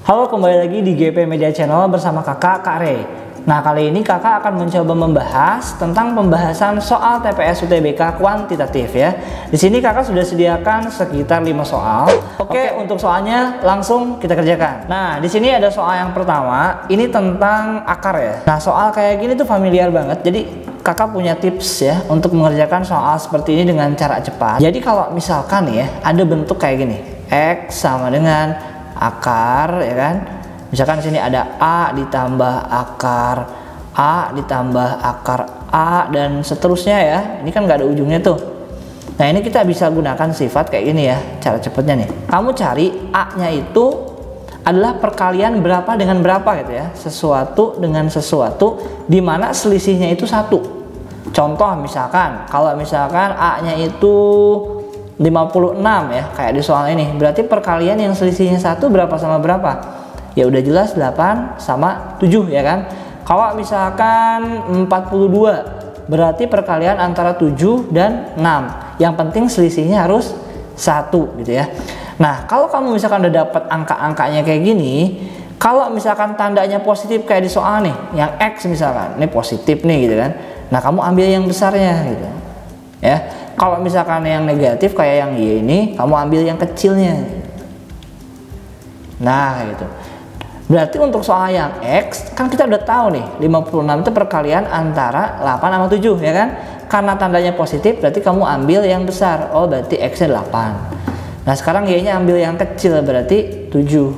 Halo, kembali lagi di GP Media Channel bersama kakak Kak Rey. Nah, kali ini kakak akan mencoba membahas tentang pembahasan soal TPS UTBK kuantitatif ya. Di sini kakak sudah sediakan sekitar 5 soal. Oke, untuk soalnya langsung kita kerjakan. Nah, di sini ada soal yang pertama, ini tentang akar ya. Nah, soal kayak gini tuh familiar banget. Jadi kakak punya tips ya untuk mengerjakan soal seperti ini dengan cara cepat. Jadi kalau misalkan ya ada bentuk kayak gini, X sama dengan akar ya kan, misalkan sini ada A ditambah akar A ditambah akar A dan seterusnya ya, ini kan nggak ada ujungnya tuh. Nah, ini kita bisa gunakan sifat kayak gini ya, cara cepatnya nih, kamu cari A nya itu adalah perkalian berapa dengan berapa gitu ya, sesuatu dengan sesuatu dimana selisihnya itu satu. Contoh misalkan, kalau misalkan A nya itu 56 ya, kayak di soal ini, berarti perkalian yang selisihnya satu berapa sama berapa? Ya udah jelas 8 sama 7 ya kan. Kalau misalkan 42, berarti perkalian antara 7 dan 6. Yang penting selisihnya harus 1 gitu ya. Nah, kalau kamu misalkan udah dapat angka-angkanya kayak gini, kalau misalkan tandanya positif kayak di soal nih, yang X misalkan, ini positif nih gitu kan. Nah, kamu ambil yang besarnya gitu. Ya. Kalau misalkan yang negatif kayak yang Y ini, kamu ambil yang kecilnya. Nah, gitu. Berarti untuk soal yang X, kan kita udah tahu nih, 56 itu perkalian antara 8 sama 7 ya kan? Karena tandanya positif, berarti kamu ambil yang besar. Oh, berarti X-nya 8. Nah, sekarang Y-nya ambil yang kecil, berarti 7.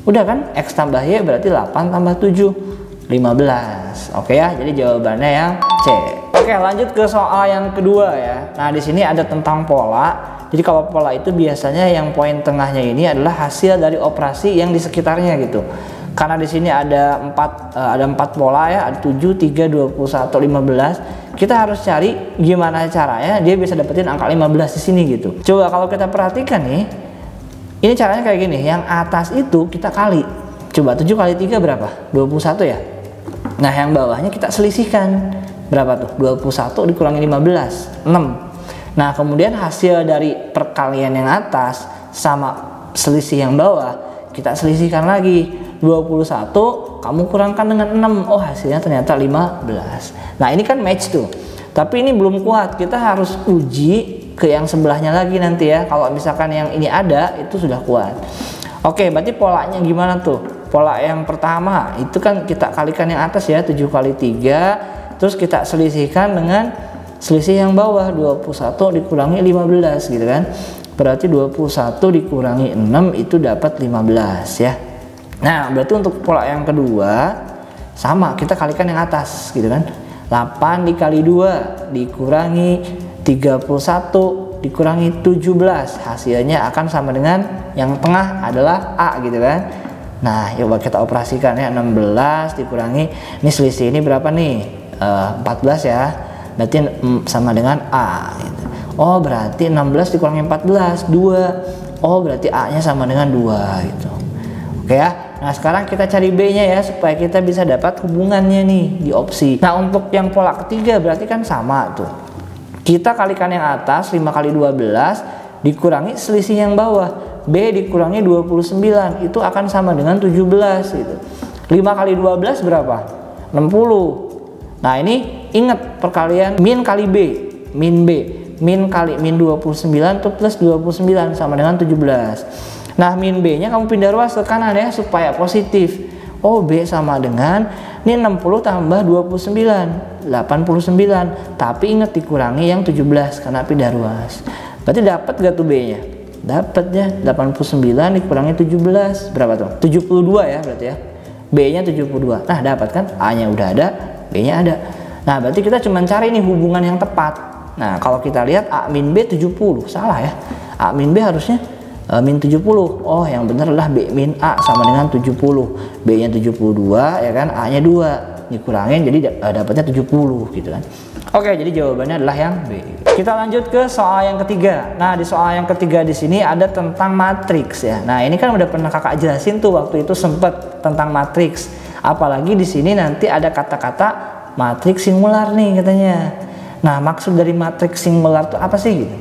Udah kan? X tambah Y berarti 8 tambah 7, 15. Oke ya, jadi jawabannya yang C. Oke, lanjut ke soal yang kedua ya. Nah, di sini ada tentang pola. Jadi kalau pola itu biasanya yang poin tengahnya ini adalah hasil dari operasi yang di sekitarnya gitu. Karena di sini ada 4 pola ya, ada 7, 3, 21, 15. Kita harus cari gimana caranya dia bisa dapetin angka 15 di sini gitu. Coba kalau kita perhatikan nih, ini caranya kayak gini. Yang atas itu kita kali. Coba 7 kali 3 berapa? 21 ya. Nah, yang bawahnya kita selisihkan. Berapa tuh? 21 dikurangi 15, 6. Nah, kemudian hasil dari perkalian yang atas sama selisih yang bawah kita selisihkan lagi. 21 kamu kurangkan dengan 6. Oh, hasilnya ternyata 15. Nah, ini kan match tuh. Tapi ini belum kuat. Kita harus uji ke yang sebelahnya lagi nanti ya. Kalau misalkan yang ini ada, itu sudah kuat. Oke, berarti polanya gimana tuh? Pola yang pertama itu kan kita kalikan yang atas ya, 7 kali 3. Terus kita selisihkan dengan selisih yang bawah, 21 dikurangi 15 gitu kan. Berarti 21 dikurangi 6 itu dapat 15 ya. Nah, berarti untuk pola yang kedua sama, kita kalikan yang atas gitu kan. 8 dikali 2 dikurangi 31 dikurangi 17, hasilnya akan sama dengan yang tengah adalah A gitu kan. Nah, coba kita operasikan ya, 16 dikurangi, ini selisih ini berapa nih? 14 ya, berarti sama dengan A gitu. Oh, berarti 16 dikurangi 14, 2. Oh, berarti A nya sama dengan 2 gitu. Oke ya. Nah, sekarang kita cari B nya ya, supaya kita bisa dapat hubungannya nih di opsi. Nah, untuk yang pola ketiga berarti kan sama tuh, kita kalikan yang atas 5 kali 12 dikurangi selisih yang bawah, B dikurangi 29 itu akan sama dengan 17 gitu. 5 kali 12 berapa? 60. Nah, ini ingat perkalian min kali B, min B, min kali min 29 itu plus 29 sama dengan 17. Nah, min B nya kamu pindah ruas ke kanan ya supaya positif. Oh, B sama dengan, ini 60 tambah 29, 89. Tapi ingat dikurangi yang 17 karena pindah ruas. Berarti dapat gak tuh B nya? Dapat ya, 89 dikurangi 17 berapa tuh? 72 ya berarti ya. B nya 72. Nah, dapat kan? A nya udah ada, B nya ada. Nah, berarti kita cuma cari nih hubungan yang tepat. Nah, kalau kita lihat A min B 70, salah ya. A min B harusnya min 70. Oh, yang benar adalah B min A sama dengan 70. B nya 72 ya kan, A nya 2. Dikurangin jadi dapatnya 70 gitu kan. Oke, jadi jawabannya adalah yang B. Kita lanjut ke soal yang ketiga. Nah, di soal yang ketiga di sini ada tentang matriks ya. Nah, ini kan udah pernah kakak jelasin tuh waktu itu sempet tentang matriks. Apalagi di sini nanti ada kata-kata matriks singular nih katanya. Nah, maksud dari matriks singular itu apa sih gitu?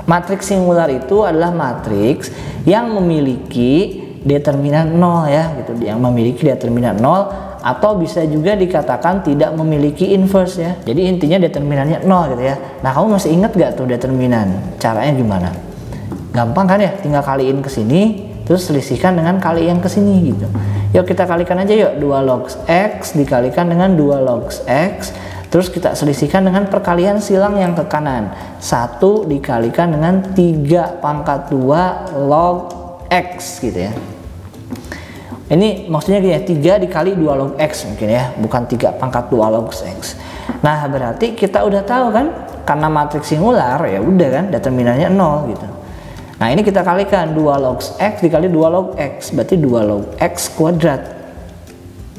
Matriks singular itu adalah matriks yang memiliki determinan 0 ya gitu, yang memiliki determinan 0 atau bisa juga dikatakan tidak memiliki inverse ya. Jadi intinya determinannya 0 gitu ya. Nah, kamu masih ingat gak tuh determinan? Caranya gimana? Gampang kan ya, tinggal kaliin ke sini terus selisihkan dengan kali yang ke sini gitu. Yuk kita kalikan aja yuk, 2 log x dikalikan dengan 2 log x, terus kita selisihkan dengan perkalian silang yang ke kanan. 1 dikalikan dengan 3 pangkat 2 log x gitu ya. Ini maksudnya gini ya, 3 dikali 2 log x mungkin ya, bukan 3 pangkat 2 log x. Nah, berarti kita udah tahu kan, karena matriks singular ya udah kan determinannya 0 gitu. Nah, ini kita kalikan 2 log x dikali 2 log x, berarti 2 log x kuadrat.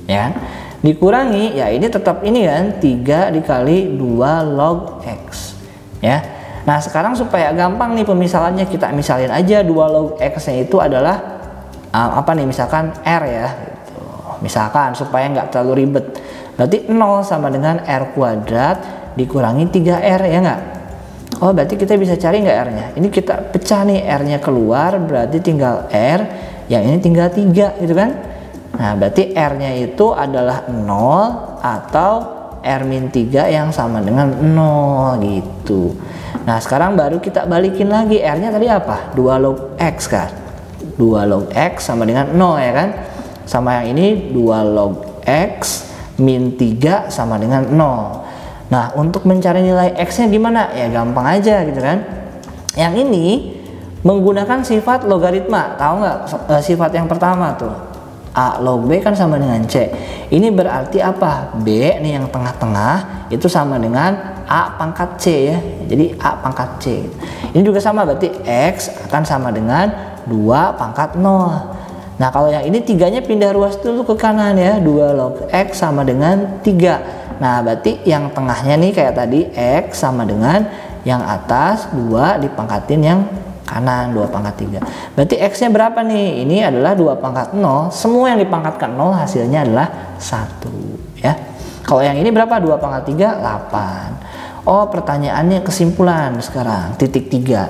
Ya kan? Dikurangi, ya ini tetap ini kan, 3 dikali 2 log x. Ya. Nah, sekarang supaya gampang nih pemisalannya, kita misalin aja 2 log x-nya itu adalah apa nih, misalkan R ya gitu. Misalkan supaya nggak terlalu ribet, berarti 0 sama dengan R kuadrat dikurangi 3R ya nggak? Oh, berarti kita bisa cari nggak R-nya? Ini kita pecah nih, R-nya keluar berarti tinggal R, yang ini tinggal 3 gitu kan. Nah, berarti R-nya itu adalah 0 atau R-3 yang sama dengan 0 gitu. Nah, sekarang baru kita balikin lagi, R-nya tadi apa? 2 log x kan. 2 log x sama dengan 0 ya kan, sama yang ini 2 log x min 3 sama dengan 0. Nah, untuk mencari nilai x nya gimana? Ya gampang aja gitu kan. Yang ini menggunakan sifat logaritma, tahu nggak sifat yang pertama tuh, a log b kan sama dengan c. Ini berarti apa? B nih yang tengah-tengah itu sama dengan a pangkat c ya, jadi a pangkat c. Ini juga sama, berarti x akan sama dengan 2 pangkat 0. Nah, kalau yang ini 3-nya pindah ruas dulu ke kanan ya, 2 log x sama dengan 3. Nah, berarti yang tengahnya nih kayak tadi, x sama dengan yang atas 2 dipangkatin yang kanan 2 pangkat 3. Berarti x-nya berapa nih? Ini adalah 2 pangkat 0. Semua yang dipangkatkan 0 hasilnya adalah 1 ya. Kalau yang ini berapa? 2 pangkat 3 8. Oh, pertanyaannya kesimpulan sekarang, titik 3.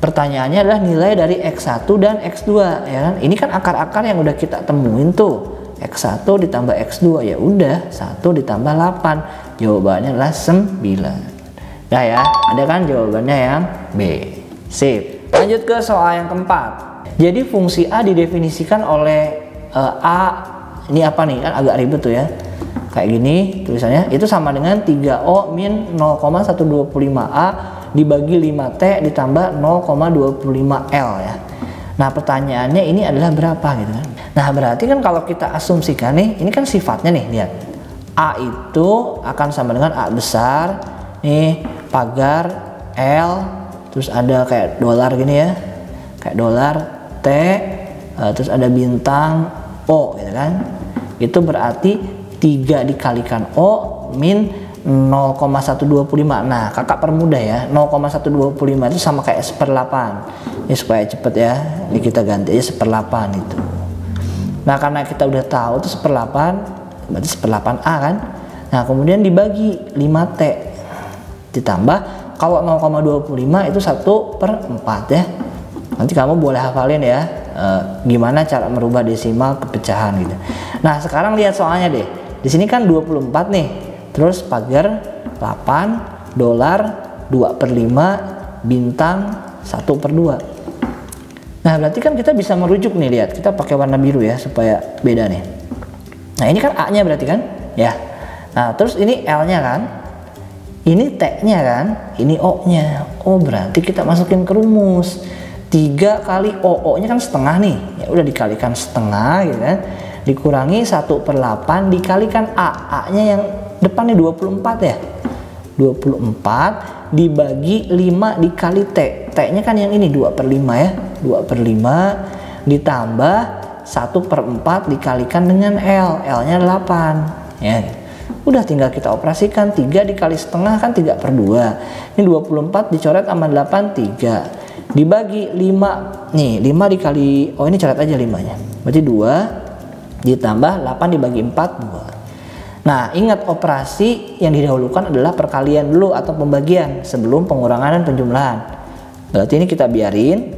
Pertanyaannya adalah nilai dari x1 dan x2 ya kan. Ini kan akar-akar yang udah kita temuin tuh. X1 ditambah x2 ya udah 1 ditambah 8. Jawabannya adalah 9. Nah ya, ada kan jawabannya yang B. Sip. Lanjut ke soal yang keempat. Jadi fungsi A didefinisikan oleh A, ini apa nih? Kan agak ribet tuh ya. Kayak gini tulisannya, itu sama dengan 3O min 0,125A dibagi 5T ditambah 0,25L ya. Nah, pertanyaannya ini adalah berapa gitu kan. Nah, berarti kan kalau kita asumsikan nih, ini kan sifatnya nih, lihat. A itu akan sama dengan A besar, nih pagar L, terus ada kayak dolar gini ya. Kayak dolar T, terus ada bintang O gitu kan. Itu berarti 3 dikalikan O min 0,125. Nah, kakak permudah ya, 0,125 itu sama kayak 1/8. Ini supaya cepet ya, ini kita ganti aja 1/8 itu. Nah, karena kita udah tahu itu 1/8, berarti 1/8A kan. Nah, kemudian dibagi 5T ditambah, kalau 0,25 itu 1/4 ya. Nanti kamu boleh hafalin ya, gimana cara merubah desimal ke pecahan gitu. Nah, sekarang lihat soalnya deh. Di sini kan 24 nih. Terus pagar 8, dolar 2/5, bintang 1/2. Nah, berarti kan kita bisa merujuk nih, lihat. Kita pakai warna biru ya supaya beda nih. Nah, ini kan A-nya berarti kan? Ya. Nah, terus ini L-nya kan? Ini T-nya kan? Ini O-nya. Oh, berarti kita masukin ke rumus. 3 kali O-nya kan setengah nih. Ya udah dikalikan setengah gitu kan. Dikurangi 1/8 dikalikan A-nya yang depannya 24 ya, 24 dibagi 5 dikali T. T-nya kan yang ini 2/5 ya, 2/5 ditambah 1/4 dikalikan dengan L, L-nya 8 ya. Udah tinggal kita operasikan, 3 dikali setengah kan 3/2. Ini 24 dicoret sama 8, 3 dibagi 5 nih, 5 dikali, oh ini coret aja 5-nya, berarti 2 ditambah 8 dibagi 4, 2. Nah, ingat operasi yang didahulukan adalah perkalian dulu atau pembagian sebelum pengurangan dan penjumlahan. Berarti ini kita biarin.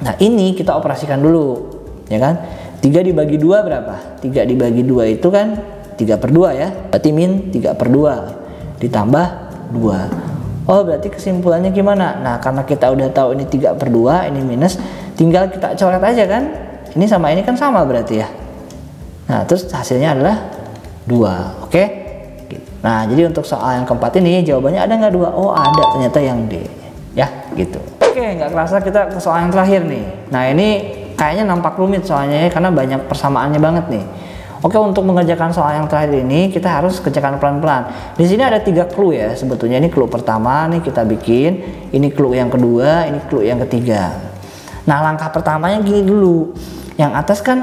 Nah, ini kita operasikan dulu. ya kan. 3 dibagi 2 berapa? 3 dibagi 2 itu kan 3/2 ya, berarti min 3/2 ditambah 2. Oh berarti kesimpulannya gimana? Nah karena kita udah tahu ini 3/2, ini minus, tinggal kita coret aja kan, ini sama ini kan sama berarti ya. Nah terus hasilnya adalah 2. Oke. Nah jadi untuk soal yang keempat ini jawabannya ada nggak 2? Oh ada, ternyata yang D ya gitu. Oke, nggak kerasa kita ke soal yang terakhir nih. Nah ini kayaknya nampak rumit soalnya ya, karena banyak persamaannya banget nih. Oke, untuk mengerjakan soal yang terakhir ini kita harus kerjakan pelan-pelan. Di sini ada 3 clue ya. Sebetulnya ini clue pertama nih kita bikin, ini clue yang kedua, ini clue yang ketiga. Nah, langkah pertamanya gini dulu. Yang atas kan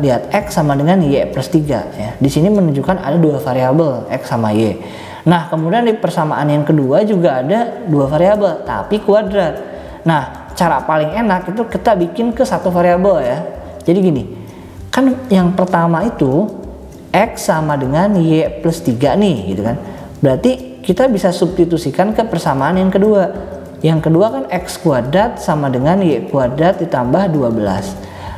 lihat X sama dengan Y plus 3 ya. Di sini menunjukkan ada 2 variabel X sama Y. Nah, kemudian di persamaan yang kedua juga ada 2 variabel tapi kuadrat. Nah, cara paling enak itu kita bikin ke 1 variabel ya. Jadi gini, kan yang pertama itu X sama dengan Y plus 3 nih gitu kan. Berarti kita bisa substitusikan ke persamaan yang kedua. Yang kedua kan X kuadrat sama dengan Y kuadrat ditambah 12.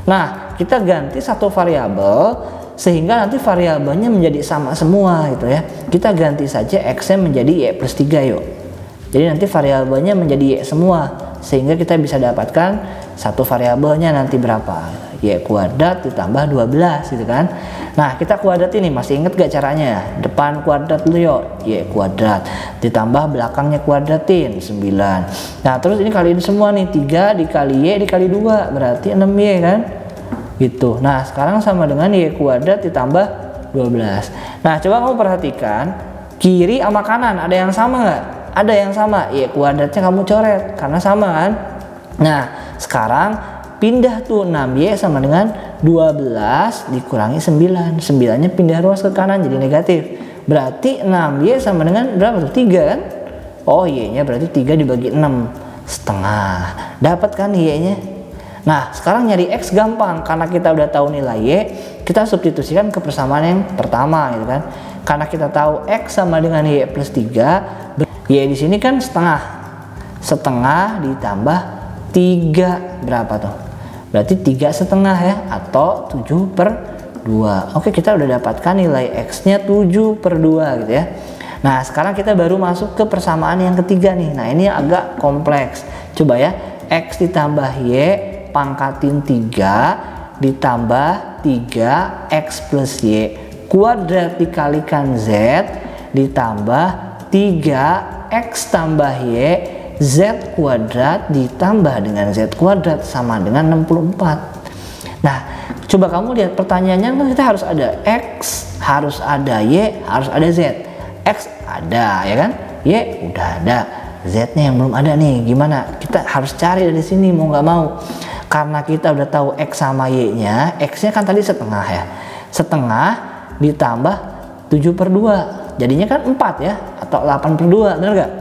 Nah kita ganti 1 variabel sehingga nanti variabelnya menjadi sama semua gitu ya. Kita ganti saja X nya menjadi Y plus 3 yuk. Jadi nanti variabelnya menjadi Y semua, sehingga kita bisa dapatkan 1 variabelnya nanti berapa, Y kuadrat ditambah 12 gitu kan. Nah kita kuadrat ini, masih inget gak caranya? Depan kuadrat dulu yuk, Y kuadrat ditambah belakangnya kuadratin 9. Nah terus ini kaliin semua nih, 3 dikali Y dikali 2 berarti 6Y kan gitu. Nah sekarang sama dengan Y kuadrat ditambah 12. Nah coba kamu perhatikan kiri sama kanan, ada yang sama nggak? Ada yang sama, Y kuadratnya kamu coret karena sama kan. Nah sekarang pindah tuh 6Y sama dengan 12 dikurangi 9, 9 nya pindah ruas ke kanan jadi negatif, berarti 6Y sama dengan berapa tuh? 3 kan. Oh Y nya berarti 3 dibagi 6 setengah, dapat kan Y nya. Nah sekarang nyari X gampang, karena kita udah tahu nilai Y, kita substitusikan ke persamaan yang pertama gitu kan. Karena kita tahu X sama dengan Y plus 3, Y di sini kan setengah, setengah ditambah 3 berapa tuh? Berarti 3 setengah ya, atau 7/2. Oke, kita udah dapatkan nilai X nya 7/2 gitu ya. Nah sekarang kita baru masuk ke persamaan yang ketiga nih. Nah ini agak kompleks. Coba ya, X ditambah Y pangkatin 3 ditambah 3X plus Y kuadrat dikalikan Z ditambah 3X tambah Y Z kuadrat ditambah dengan Z kuadrat sama dengan 64. Nah coba kamu lihat pertanyaannya, kan kita harus ada X, harus ada Y, harus ada Z. X ada ya kan, Y udah ada, Z nya yang belum ada nih. Gimana? Kita harus cari dari sini mau nggak mau. Karena kita udah tahu X sama Y nya, X nya kan tadi setengah ya, setengah ditambah 7/2 jadinya kan 4 ya, atau 8/2, bener gak?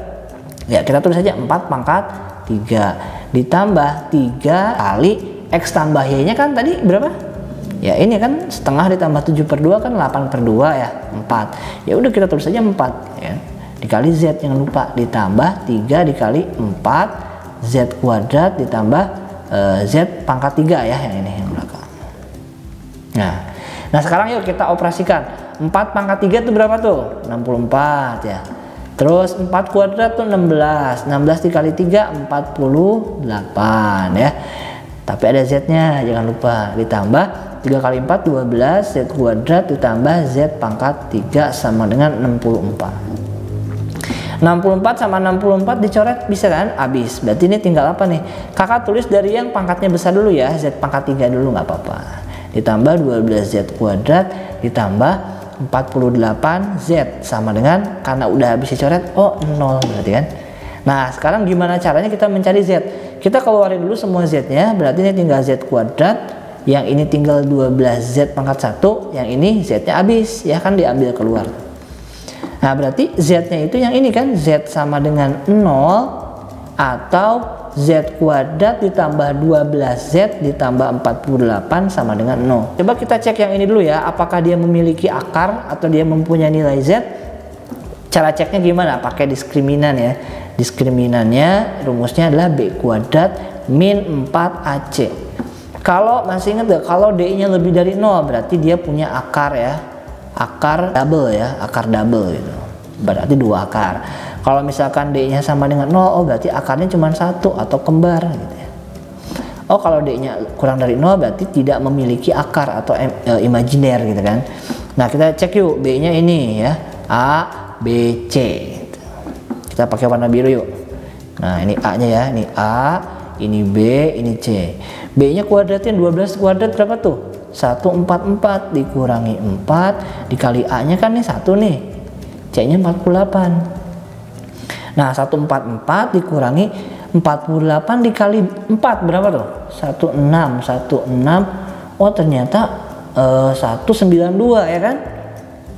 Ya kita tulis saja 4 pangkat 3 ditambah 3 kali X tambah Y nya kan tadi berapa? Ya ini kan setengah ditambah 7/2 kan 8/2 ya, 4. Ya udah kita tulis saja 4 ya, dikali Z jangan lupa, ditambah 3 dikali 4 Z kuadrat ditambah Z pangkat 3 ya, yang ini yang belakang. Nah sekarang yuk kita operasikan. 4 pangkat 3 itu berapa tuh? 64 ya. Terus 4 kuadrat tuh 16, 16 dikali 3 48 ya. Tapi ada Z nya jangan lupa, ditambah 3 kali 4 12 Z kuadrat ditambah Z pangkat 3 sama dengan 64. 64 sama 64 dicoret bisa kan? Habis. Berarti ini tinggal apa nih? Kakak tulis dari yang pangkatnya besar dulu ya, Z pangkat 3 dulu nggak apa-apa. Ditambah 12Z kuadrat ditambah 48Z sama dengan, karena udah habis dicoret, oh 0 berarti kan. Nah sekarang gimana caranya kita mencari Z? Kita keluarin dulu semua Z nya, berarti ini tinggal Z kuadrat, yang ini tinggal 12Z pangkat 1, yang ini Z nya habis ya kan, diambil keluar. Nah berarti Z nya itu yang ini kan, Z sama dengan 0 atau Z kuadrat ditambah 12Z ditambah 48 sama dengan 0. Coba kita cek yang ini dulu ya, apakah dia memiliki akar atau dia mempunyai nilai Z. Cara ceknya gimana? Pakai diskriminan ya. Diskriminannya rumusnya adalah B kuadrat min 4AC. Kalau masih ingat gak, kalau D-nya lebih dari 0 berarti dia punya akar ya, akar double ya, akar double gitu, berarti 2 akar. Kalau misalkan D-nya sama dengan 0, oh berarti akarnya cuma 1 atau kembar gitu ya. Oh kalau D-nya kurang dari 0 berarti tidak memiliki akar atau imajiner gitu kan. Nah kita cek yuk B-nya ini ya, A, B, C. Kita pakai warna biru yuk. Nah ini A-nya ya, ini A, ini B, ini C. B-nya kuadratin 12 kuadrat berapa tuh? 144 dikurangi 4 dikali A-nya kan nih 1 nih. C-nya 48. Nah 144 dikurangi 48 dikali 4 berapa tuh? 16. Oh ternyata 192 ya kan?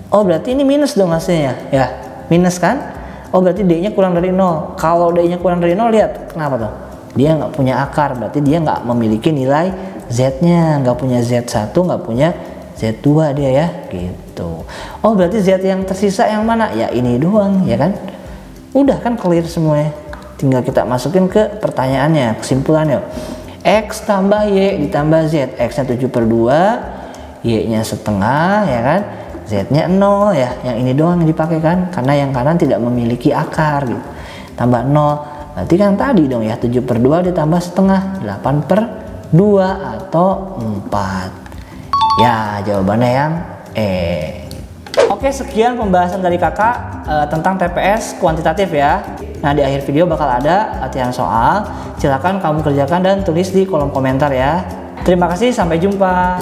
Oh berarti ini minus dong hasilnya ya, minus kan? Oh berarti D-nya kurang dari 0. Kalau D-nya kurang dari 0 lihat kenapa tuh? Dia nggak punya akar, berarti dia nggak memiliki nilai Z-nya, nggak punya Z1, nggak punya Z2 dia ya gitu. Oh berarti Z yang tersisa yang mana? Ya ini doang ya kan? Udah kan clear semuanya. Tinggal kita masukin ke pertanyaannya, kesimpulannya. X tambah Y ditambah Z, X-nya 7/2, Y-nya setengah ya kan? Z-nya 0 ya, yang ini doang yang dipakai kan? Karena yang kanan tidak memiliki akar gitu. Tambah 0. Berarti kan tadi dong ya, 7/2 ditambah setengah, 8/2 atau 4. Ya jawabannya yang E. Oke, sekian pembahasan dari kakak tentang TPS kuantitatif ya. Nah di akhir video bakal ada latihan soal, silakan kamu kerjakan dan tulis di kolom komentar ya. Terima kasih, sampai jumpa.